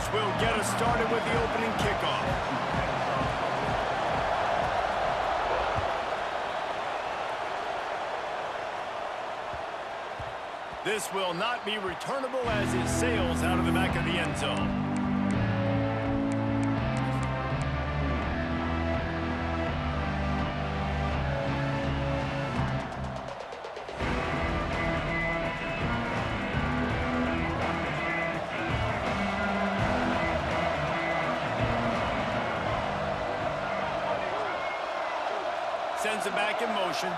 This will get us started with the opening kickoff. This will not be returnable as it sails out of the back of the end zone. Sends it back in motion.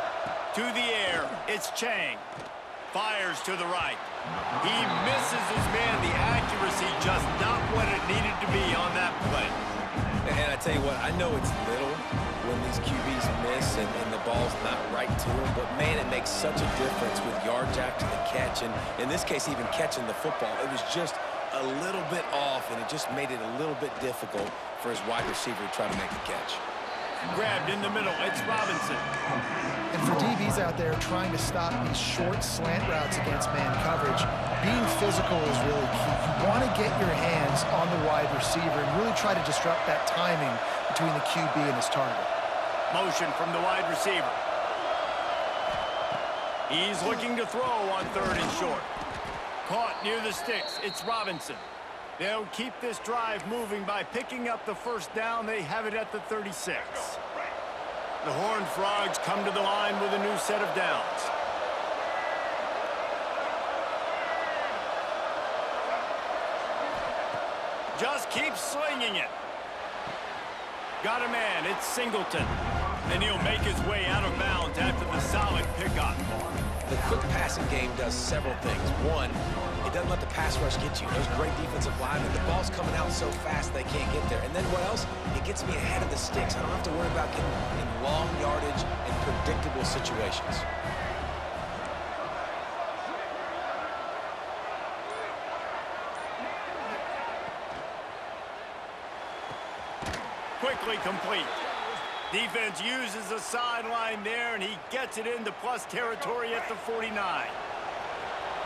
To the air, it's Chang. Fires to the right. He misses his man. The accuracy just not what it needed to be on that play. And I tell you what, I know it's little when these QBs miss and the ball's not right to them, but man, it makes such a difference with yards after the catch, and in this case, even catching the football. It was just a little bit off, and it just made it a little bit difficult for his wide receiver to try to make the catch. Grabbed in the middle, it's Robinson. And for DBs out there trying to stop these short slant routes against man coverage, being physical is really key. You want to get your hands on the wide receiver and really try to disrupt that timing between the QB and his target. Motion from the wide receiver. He's looking to throw on 3rd and short. Caught near the sticks, it's Robinson. They'll keep this drive moving by picking up the first down. They have it at the 36. The Horned Frogs come to the line with a new set of downs. Just keep slinging it. Got a man, it's Singleton. Then he'll make his way out of bounds after the solid pickup. The quick passing game does several things. One, it doesn't let the pass rush get you. There's great defensive linemen. The ball's coming out so fast they can't get there. And then what else? It gets me ahead of the sticks. I don't have to worry about getting in long yardage and predictable situations. Quickly complete. Defense uses the sideline there, and he gets it into plus territory at the 49.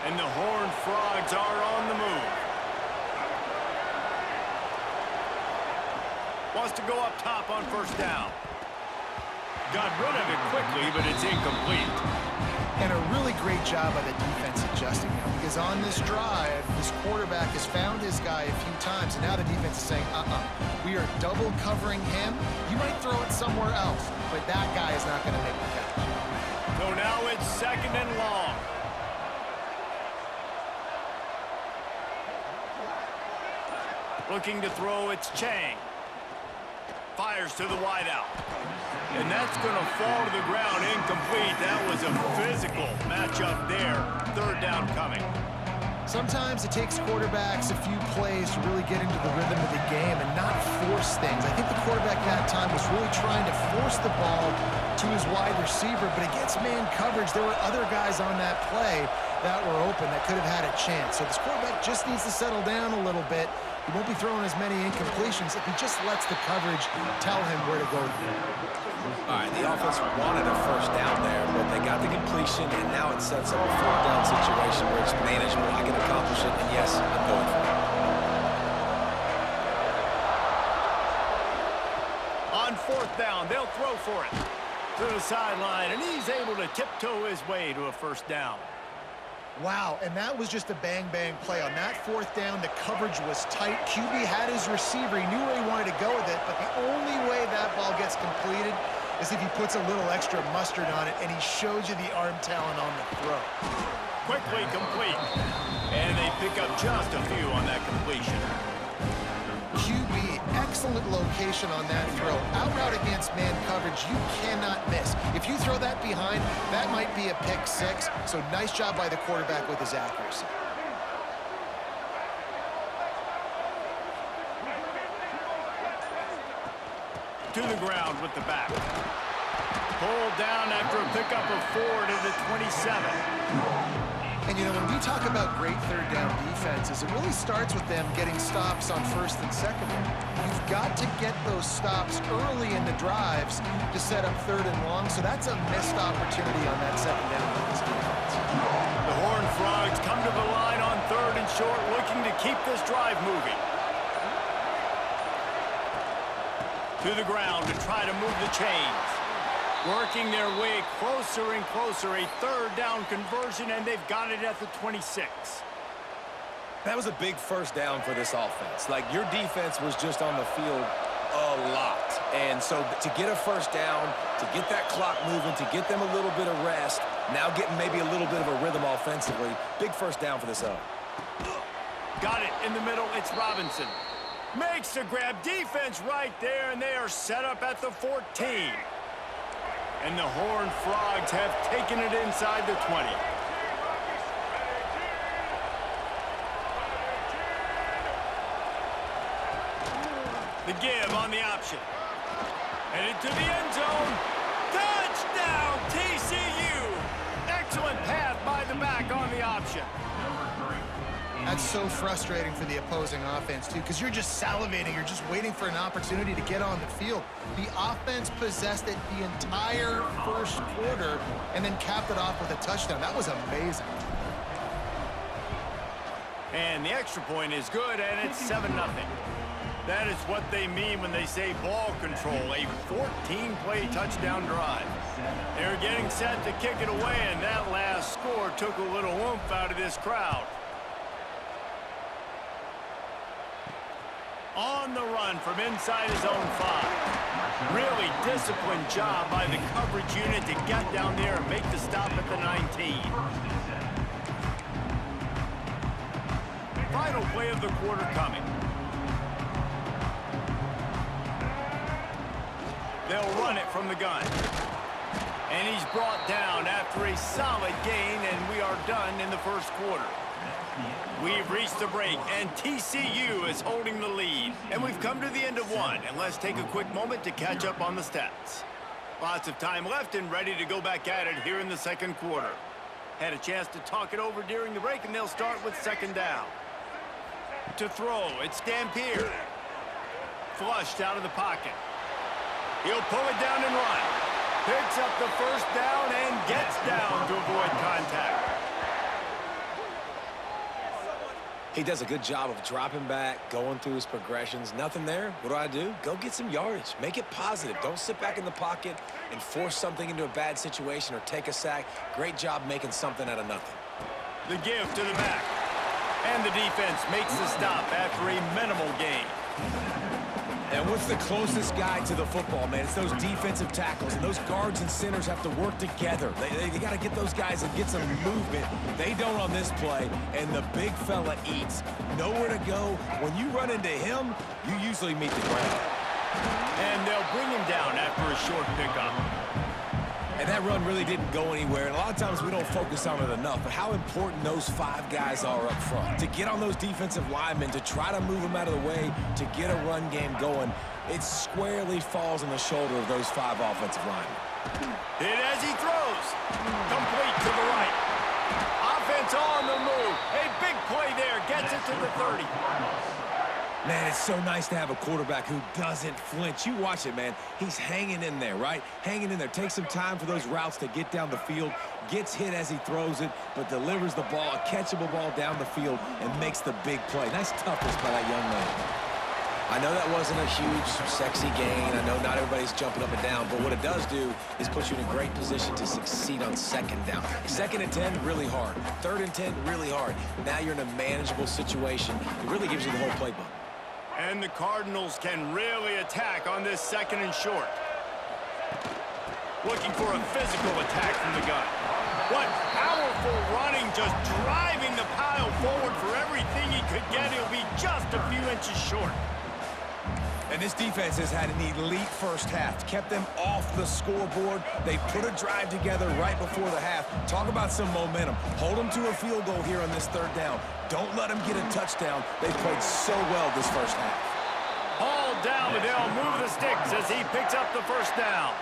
And the Horned Frogs are on the move. Wants to go up top on 1st down. Got rid of it quickly, but it's incomplete. And a really great job by the defense adjusting now, because on this drive, this quarterback has found his guy a few times, and now the defense is saying, we are double covering him. You might throw it somewhere else, but that guy is not going to make the catch. So now it's 2nd and long. Looking to throw, it's Chang. Fires to the wideout. And that's going to fall to the ground incomplete. That was a physical matchup there. 3rd down coming. Sometimes it takes quarterbacks a few plays to really get into the rhythm of the game and not force things. I think the quarterback that time was really trying to force the ball to his wide receiver, but against man coverage, there were other guys on that play that were open that could have had a chance. So this quarterback just needs to settle down a little bit. He won't be throwing as many incompletions if he just lets the coverage tell him where to go. All right, the offense wanted a 1st down there, but they got the completion, and now it sets up a 4th down situation where it's manageable. I can accomplish it, and yes, I'm going for it. On 4th down, they'll throw for it. To the sideline, and he's able to tiptoe his way to a 1st down. Wow, and that was just a bang-bang play. On that 4th down, the coverage was tight. QB had his receiver. He knew where he wanted to go with it, but the only way that ball gets completed is if he puts a little extra mustard on it, and he shows you the arm talent on the throw. Quickly complete. And they pick up just a few on that completion. QB, excellent location on that throw. Out route against man coverage, you cannot miss. If you throw that behind, that might be a pick 6. So nice job by the quarterback with his accuracy. To the ground with the back. Pulled down after a pickup of 4 to the 27. And, you know, when we talk about great 3rd down defenses, it really starts with them getting stops on 1st and 2nd. You've got to get those stops early in the drives to set up 3rd and long, so that's a missed opportunity on that 2nd down by this defense. The Horned Frogs come to the line on 3rd and short, looking to keep this drive moving. To the ground to try to move the chains. Working their way closer and closer. A third down conversion, and they've got it at the 26. That was a big first down for this offense. Like, your defense was just on the field a lot. And so to get a first down, to get that clock moving, to get them a little bit of rest, now getting maybe a little bit of a rhythm offensively, big first down for this. Got it in the middle. It's Robinson. Makes the grab. Defense right there, and they are set up at the 14. And the Horned Frogs have taken it inside the 20. The give on the option. Headed to the end zone. Touchdown, TCU! Excellent path by the back on the option. That's so frustrating for the opposing offense, too, because you're just salivating. You're just waiting for an opportunity to get on the field. The offense possessed it the entire first quarter and then capped it off with a touchdown. That was amazing. And the extra point is good, and it's 7-0. That is what they mean when they say ball control, a 14-play touchdown drive. They're getting set to kick it away, and that last score took a little oomph out of this crowd. On the run from inside his own 5. Really disciplined job by the coverage unit to get down there and make the stop at the 19. Final play of the quarter coming. They'll run it from the gun. And he's brought down after a solid gain, and we are done in the first quarter. We've reached the break, and TCU is holding the lead. And we've come to the end of one, and let's take a quick moment to catch up on the stats. Lots of time left and ready to go back at it here in the second quarter. Had a chance to talk it over during the break, and they'll start with second down. To throw, it's Dampier. Flushed out of the pocket. He'll pull it down and run. Picks up the first down and gets down to avoid contact. He does a good job of dropping back, going through his progressions. Nothing there. What do? Go get some yardage. Make it positive. Don't sit back in the pocket and force something into a bad situation or take a sack. Great job making something out of nothing. The give to the back. And the defense makes the stop after a minimal gain. And what's the closest guy to the football, man? It's those defensive tackles, and those guards and centers have to work together. They got to get those guys and get some movement. They don't on this play, and the big fella eats. Nowhere to go. When you run into him, you usually meet the ground. And they'll bring him down after a short pickup. And that run really didn't go anywhere. And a lot of times we don't focus on it enough. But how important those 5 guys are up front. To get on those defensive linemen, to try to move them out of the way, to get a run game going, it squarely falls on the shoulder of those 5 offensive linemen. Hit as he throws. Complete to the right. Offense on the move. A big play there. Gets it to the 30. Man, it's so nice to have a quarterback who doesn't flinch. You watch it, man. He's hanging in there, right? Hanging in there. Takes some time for those routes to get down the field. Gets hit as he throws it, but delivers the ball, a catchable ball down the field, and makes the big play. Nice toughness by that young man. I know that wasn't a huge, sexy gain. I know not everybody's jumping up and down, but what it does do is put you in a great position to succeed on second down. 2nd and 10, really hard. 3rd and 10, really hard. Now you're in a manageable situation. It really gives you the whole playbook. And the Cardinals can really attack on this 2nd and short. Looking for a physical attack from the gun. What powerful running, just driving the pile forward for everything he could get. He'll be just a few inches short. And this defense has had an elite first half. Kept them off the scoreboard. They put a drive together right before the half. Talk about some momentum. Hold them to a field goal here on this 3rd down. Don't let them get a touchdown. They played so well this first half. Ball down, but they'll move the sticks as he picks up the first down.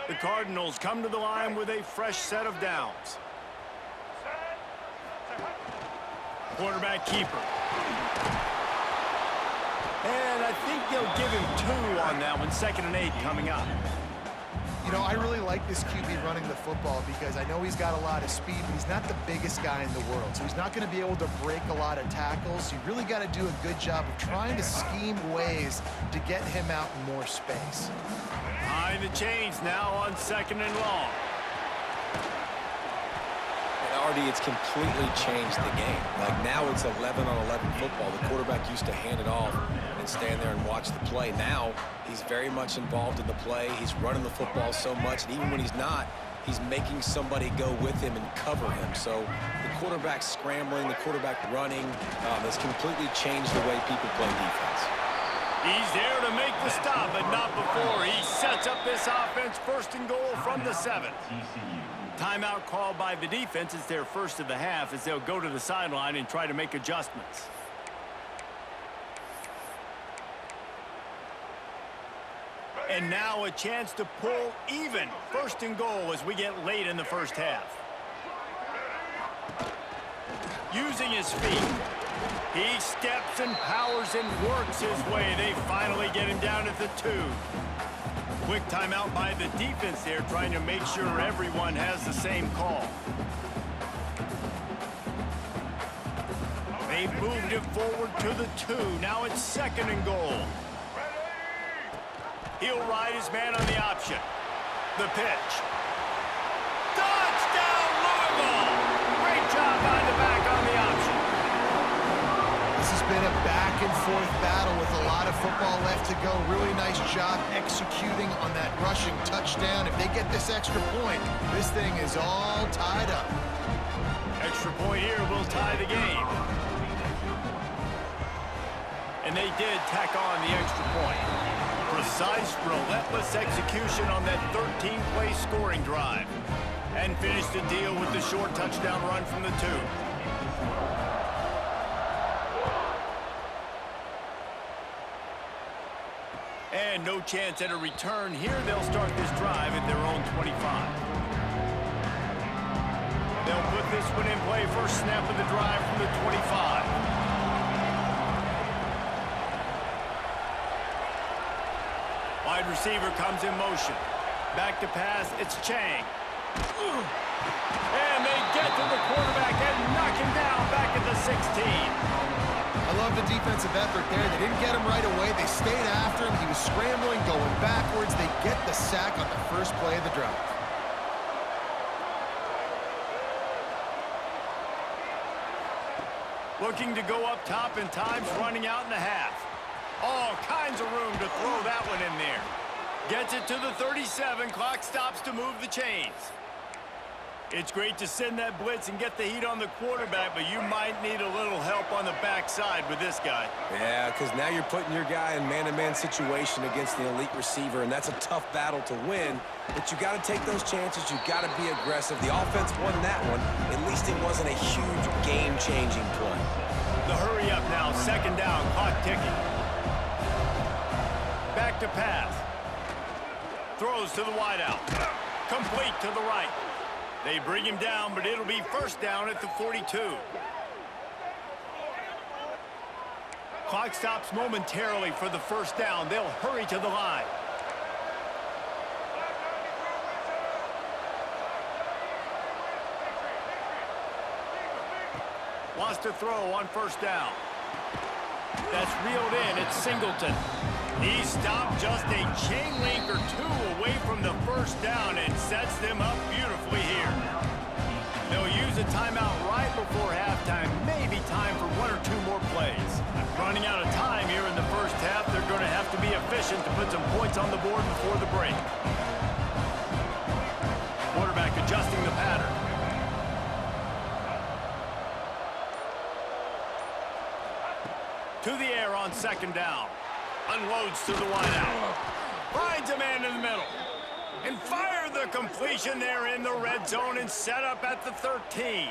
The Cardinals come to the line with a fresh set of downs. Quarterback keeper. And I think they'll give him 2 on that one. 2nd and 8 coming up. You know, I really like this QB running the football because I know he's got a lot of speed, but he's not the biggest guy in the world. So he's not going to be able to break a lot of tackles. You really got to do a good job of trying to scheme ways to get him out in more space. Behind the chains now on 2nd and long. Already, it's completely changed the game. Like now it's 11-on-11 football. The quarterback used to hand it off and stand there and watch the play. Now he's very much involved in the play. He's running the football so much, and even when he's not, he's making somebody go with him and cover him. So the quarterback scrambling, the quarterback running has completely changed the way people play defense. He's there to make the stop, but not before. He sets up this offense 1st and goal from the 7. Timeout called by the defense. It's their first of the half as they'll go to the sideline and try to make adjustments. And now a chance to pull even. 1st and goal as we get late in the first half. Using his feet. He steps and powers and works his way. They finally get him down at the 2. Quick timeout by the defense there, trying to make sure everyone has the same call. They've moved it forward to the 2. Now it's 2nd and goal. He'll ride his man on the option. The pitch. Touchdown, Louisville! Great job by the back on the option. This has been a back-and-forth battle with a lot of football left to go. Really nice job executing on that rushing touchdown. If they get this extra point, this thing is all tied up. Extra point here will tie the game. And they did tack on the extra point. Precise, relentless execution on that 13-play scoring drive. And finished the deal with the short touchdown run from the 2. And no chance at a return here. They'll start this drive at their own 25. They'll put this one in play. First snap of the drive from the 25. Wide receiver comes in motion. Back to pass. It's Chang. And they get to the quarterback and knock him down back at the 16. I love the defensive effort there. They didn't get him right away. They stayed after him. He was scrambling, going backwards. They get the sack on the first play of the drive. Looking to go up top, and time's running out in the half. All kinds of room to throw that one in there. Gets it to the 37. Clock stops to move the chains. It's great to send that blitz and get the heat on the quarterback, but you might need a little help on the backside with this guy. Yeah, because now you're putting your guy in man-to-man situation against the elite receiver, and that's a tough battle to win. But you got to take those chances. You got to be aggressive. The offense won that one. At least it wasn't a huge game-changing play. The hurry up now. 2nd down. Clock ticking. Back to pass. Throws to the wideout. Complete to the right. They bring him down, but it'll be 1st down at the 42. Clock stops momentarily for the 1st down. They'll hurry to the line. Wants to throw on 1st down. That's reeled in. It's Singleton. He stopped just a chain link or 2 away from the 1st down and sets them up beautifully here. They'll use a timeout right before halftime. Maybe time for 1 or 2 more plays. Running out of time here in the first half. They're going to have to be efficient to put some points on the board before the break. Quarterback adjusting the pattern. To the air on 2nd down. Unloads to the wideout. Finds a man in the middle. And fire the completion there in the red zone and set up at the 13.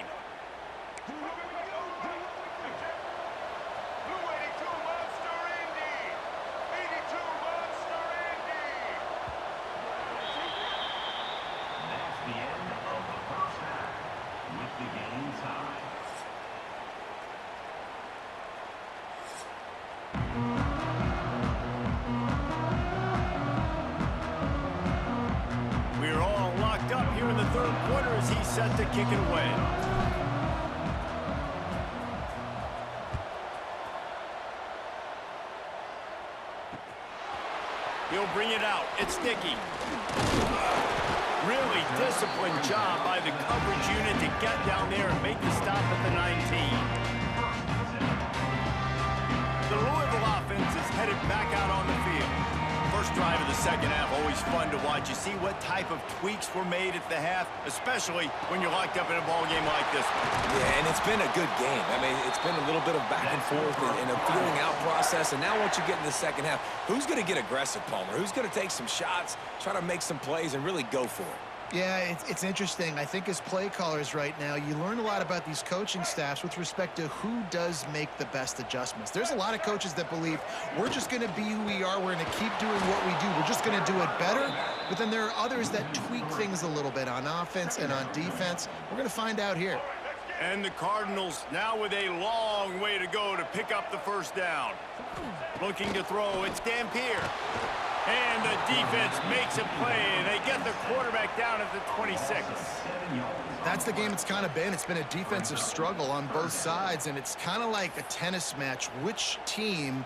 as he's set to kick it away. He'll bring it out. It's sticky. Really disciplined job by the coverage unit to get down there and make the stop at the 19. The Louisville offense is headed back out on the field. First drive of the second half, always fun to watch. You see what type of tweaks were made at the half, especially when you're locked up in a ball game like this one. Yeah, and it's been a good game. I mean, it's been a little bit of back and forth and a feeling out process. And now once you get in the second half, who's going to get aggressive, Palmer? Who's going to take some shots, try to make some plays, and really go for it? Yeah, it's interesting. I think as play callers right now, you learn a lot about these coaching staffs with respect to who does make the best adjustments. There's a lot of coaches that believe we're just going to be who we are. We're going to keep doing what we do. We're just going to do it better. But then there are others that tweak things a little bit on offense and on defense. We're going to find out here. And the Cardinals now with a long way to go to pick up the first down. Looking to throw, it's Dampier. And the defense makes a play, and they get the quarterback down at the 26. That's the game it's kind of been. It's been a defensive struggle on both sides, and it's kind of like a tennis match. Which team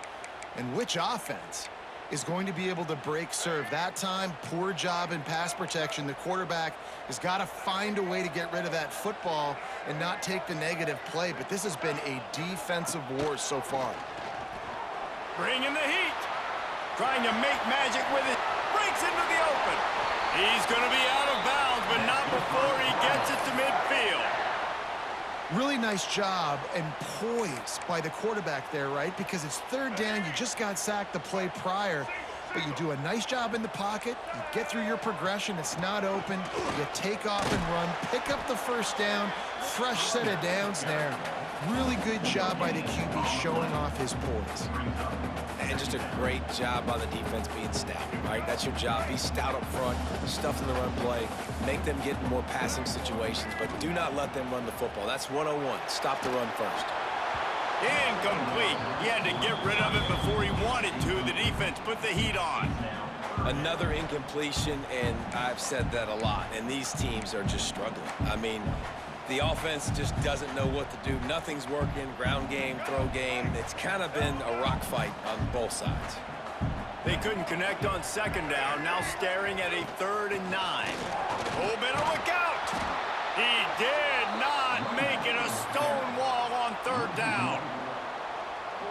and which offense is going to be able to break serve? That time, poor job in pass protection. The quarterback has got to find a way to get rid of that football and not take the negative play, but this has been a defensive war so far. Bringing the heat. Trying to make magic with it. Breaks into the open. He's going to be out of bounds, but not before he gets it to midfield. Really nice job and poise by the quarterback there, right? Because it's third down. You just got sacked the play prior, but you do a nice job in the pocket. You get through your progression. It's not open. You take off and run. Pick up the first down. Fresh set of downs there. Really good job by the QB showing off his poise. And just a great job by the defense being stout, right? That's your job. Be stout up front, stuff in the run play, make them get in more passing situations, but do not let them run the football. That's 101. Stop the run first. Incomplete. He had to get rid of it before he wanted to. The defense put the heat on. Another incompletion, and I've said that a lot, and these teams are just struggling. I mean, the offense just doesn't know what to do. Nothing's working. Ground game, throw game. It's kind of been a rock fight on both sides. They couldn't connect on second down. Now staring at a 3rd and 9. Oh, better look out. He did not make it a stone wall on 3rd down.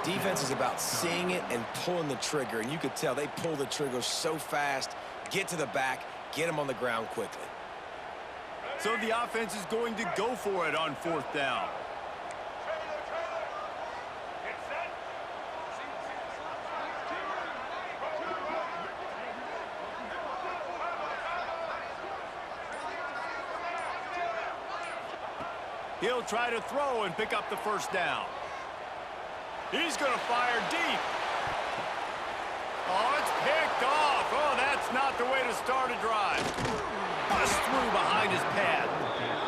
Defense is about seeing it and pulling the trigger, and you could tell they pull the trigger so fast, get to the back, get them on the ground quickly. So the offense is going to go for it on 4th down. He'll try to throw and pick up the first down. He's going to fire deep. Oh, it's picked off. Oh, that's not the way to start a drive. Bust through behind his pad.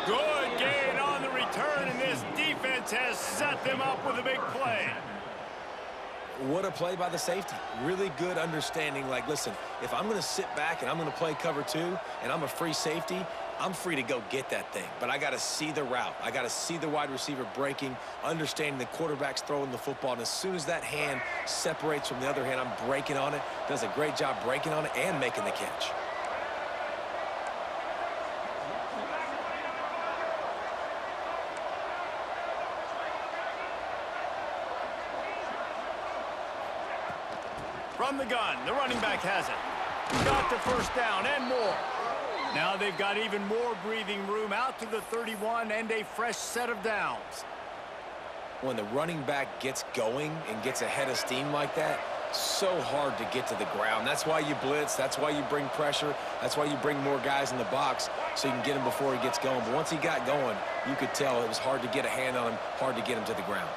Good gain on the return, and this defense has set them up with a big play. What a play by the safety. Really good understanding. Like, listen, if I'm going to sit back and I'm going to play cover 2 and I'm a free safety, I'm free to go get that thing. But I got to see the route. I got to see the wide receiver breaking, understanding the quarterback's throwing the football. And as soon as that hand separates from the other hand, I'm breaking on it. Does a great job breaking on it and making the catch. From the gun, the running back has it. Got the first down and more. Now they've got even more breathing room out to the 31 and a fresh set of downs. When the running back gets going and gets ahead of steam like that, so hard to get to the ground. That's why you blitz. That's why you bring pressure. That's why you bring more guys in the box so you can get him before he gets going. But once he got going, you could tell it was hard to get a hand on him, hard to get him to the ground.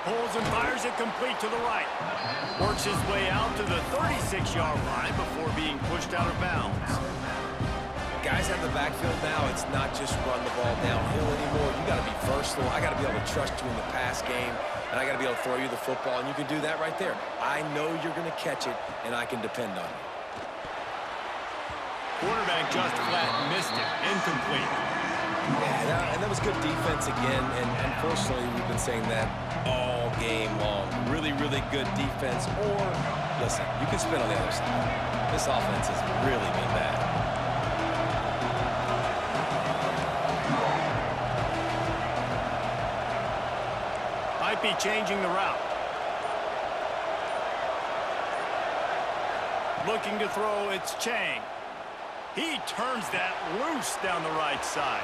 Pulls and fires it complete to the right. Works his way out to the 36-yard line before being pushed out of bounds. Guys guys out of the backfield now, it's not just run the ball downhill anymore. You got to be versatile. I got to be able to trust you in the pass game, and I got to be able to throw you the football, and you can do that right there. I know you're going to catch it, and I can depend on you. Quarterback just flat missed it. Incomplete. Yeah, and that was good defense again, and unfortunately, we've been saying that all game long. Really, really good defense, or, listen, you can spin on the other side. This offense has really been bad. Might be changing the route. Looking to throw, it's Chang. He turns that loose down the right side.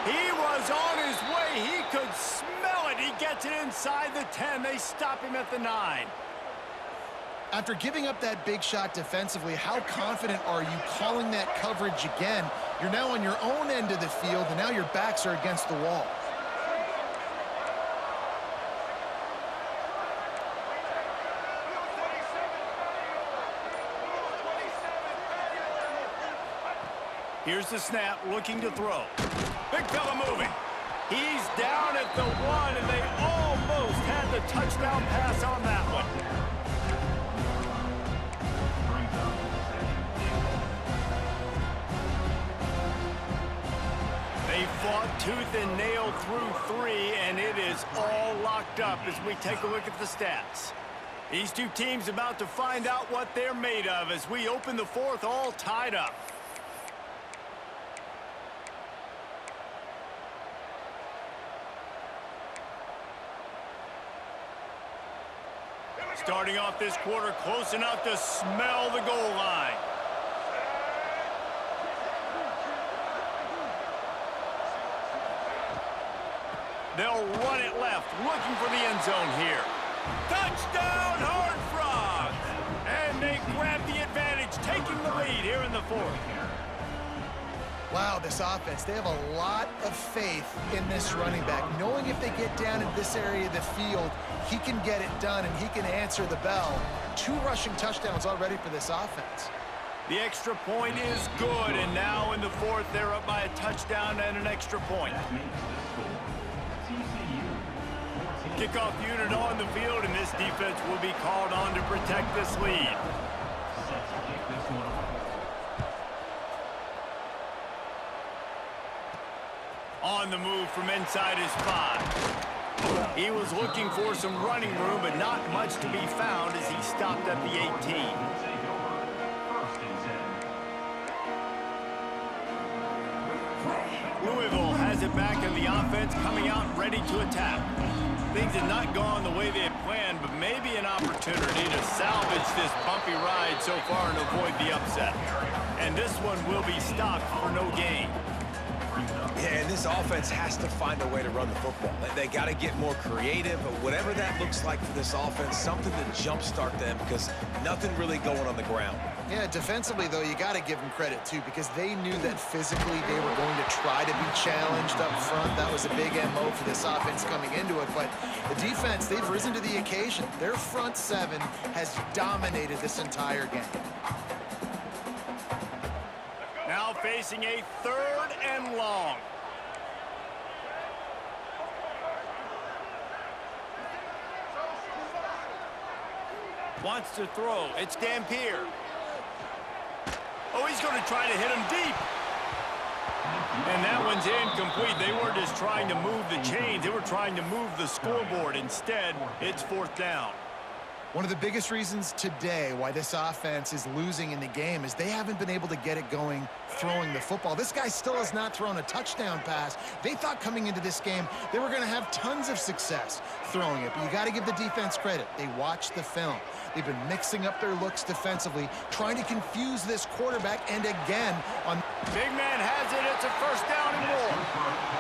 He was on his way. He could smell it. He gets it inside the 10. They stop him at the 9. After giving up that big shot defensively, how confident are you calling that coverage again? You're now on your own end of the field, and now your backs are against the wall. Here's the snap, looking to throw. Big fella moving. He's down at the 1, and they almost had the touchdown pass on that one. They fought tooth and nail through 3, and it is all locked up as we take a look at the stats. These two teams about to find out what they're made of as we open the 4th all tied up. Starting off this quarter close enough to smell the goal line. They'll run it left, looking for the end zone here. Touchdown, Horned Frogs! And they grab the advantage, taking the lead here in the 4th. Wow, this offense, they have a lot of faith in this running back, knowing if they get down in this area of the field, he can get it done and he can answer the bell. 2 rushing touchdowns already for this offense. The extra point is good, and now in the 4th, they're up by a touchdown and an extra point. Kickoff unit on the field, and this defense will be called on to protect this lead. On the move from inside his 5. He was looking for some running room, but not much to be found as he stopped at the 18. Louisville has it back in the offense, coming out ready to attack. Things had not gone the way they had planned, but maybe an opportunity to salvage this bumpy ride so far and avoid the upset. And this one will be stopped for no gain. Yeah, and this offense has to find a way to run the football. They got to get more creative, but whatever that looks like for this offense, something to jumpstart them because nothing really going on the ground. Yeah, defensively, though, you got to give them credit, too, because they knew that physically they were going to try to be challenged up front. That was a big MO for this offense coming into it, but the defense, they've risen to the occasion. Their front 7 has dominated this entire game. Now facing a 3rd and long. Wants to throw. It's Dampier. Oh, he's going to try to hit him deep. And that one's incomplete. They weren't just trying to move the chains. They were trying to move the scoreboard. Instead, it's 4th down. One of the biggest reasons today why this offense is losing in the game is they haven't been able to get it going throwing the football. This guy still has not thrown a touchdown pass. They thought coming into this game they were going to have tons of success throwing it, but you got to give the defense credit. They watched the film. They've been mixing up their looks defensively, trying to confuse this quarterback, and again on... Big man has it. It's a 1st down and more.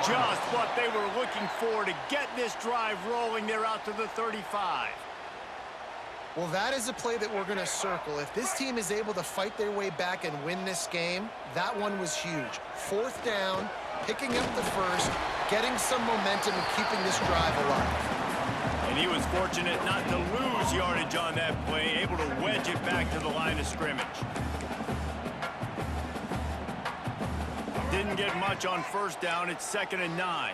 Just what they were looking for to get this drive rolling. They're out to the 35. Well, that is a play that we're going to circle. If this team is able to fight their way back and win this game, that one was huge. 4th down, picking up the 1st, getting some momentum and keeping this drive alive. And he was fortunate not to lose yardage on that play, able to wedge it back to the line of scrimmage. didn't get much on first down. It's 2nd and 9.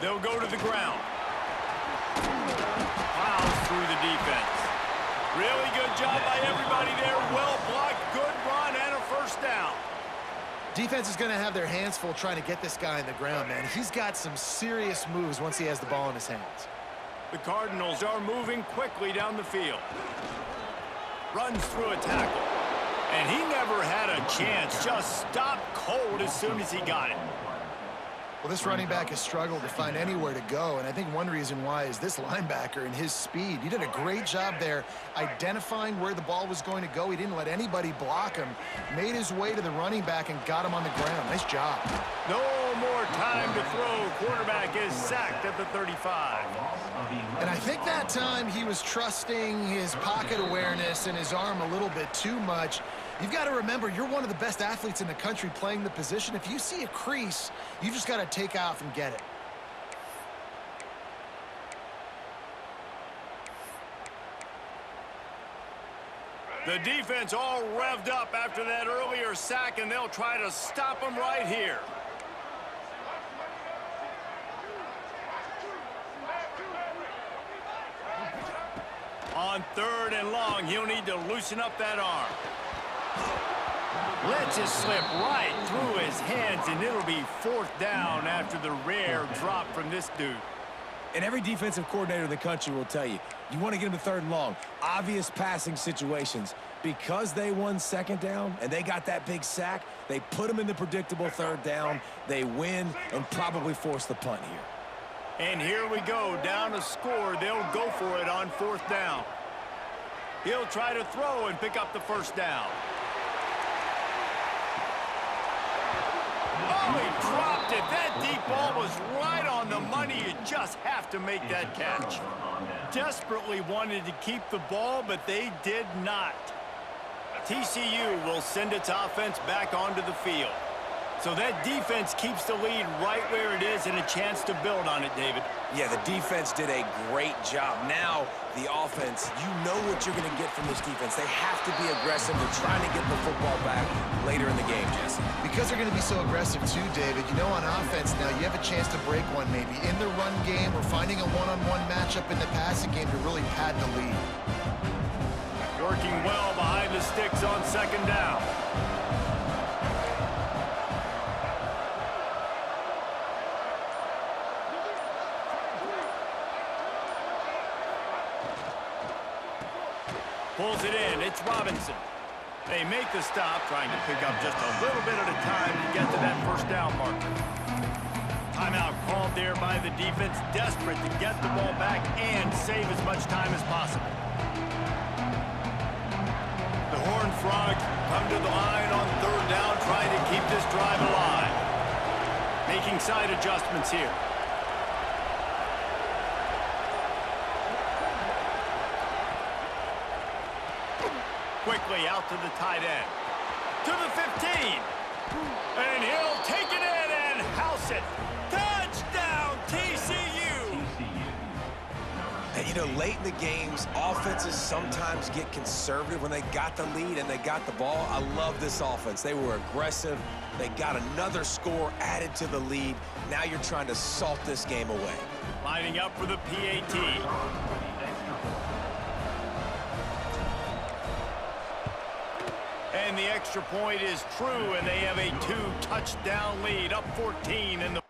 They'll go to the ground. Plows through the defense. Really good job by everybody there. Well blocked, good run, and a first down. Defense is going to have their hands full trying to get this guy on the ground, man. He's got some serious moves once he has the ball in his hands. The Cardinals are moving quickly down the field. Runs through a tackle. And he never had a chance. Just stopped cold as soon as he got it. Well, this running back has struggled to find anywhere to go, and I think one reason why is this linebacker and his speed. He did a great job there identifying where the ball was going to go. He didn't let anybody block him, made his way to the running back and got him on the ground. Nice job. No more time to throw. Quarterback is sacked at the 35. And I think that time he was trusting his pocket awareness and his arm a little bit too much. You've got to remember, you're one of the best athletes in the country playing the position. If you see a crease, you just got to take off and get it. The defense all revved up after that earlier sack, and they'll try to stop him right here. On 3rd and long, he'll need to loosen up that arm. Lets it slip right through his hands, and it'll be 4th down after the rare drop from this dude. And every defensive coordinator in the country will tell you, you want to get them to 3rd and long. Obvious passing situations. Because they won 2nd down and they got that big sack, they put them in the predictable 3rd down. They win and probably force the punt here. And here we go, down a score. They'll go for it on 4th down. He'll try to throw and pick up the 1st down. Oh, he dropped it. That deep ball was right on the money. You just have to make that catch. Desperately wanted to keep the ball, but they did not. TCU will send its offense back onto the field. So that defense keeps the lead right where it is and a chance to build on it, David. Yeah, the defense did a great job. Now, the offense, you know what you're going to get from this defense. They have to be aggressive. They're trying to get the football back later in the game, Jesse. Because they're going to be so aggressive too, David, you know, on offense now, you have a chance to break one maybe in the run game or finding a one-on-one matchup in the passing game to really pad the lead. Working well behind the sticks on 2nd down. Pulls it in. It's Robinson. They make the stop, trying to pick up just a little bit at a time to get to that 1st down marker. Timeout called there by the defense, desperate to get the ball back and save as much time as possible. The Horned Frogs come to the line on 3rd down, trying to keep this drive alive. Making side adjustments here. Quickly out to the tight end. To the 15. And he'll take it in and house it. Touchdown, TCU! And, you know, late in the games, offenses sometimes get conservative when they got the lead and they got the ball. I love this offense. They were aggressive. They got another score added to the lead. Now you're trying to salt this game away. Lining up for the PAT. And the extra point is true, and they have a 2-touchdown lead, up 14 in the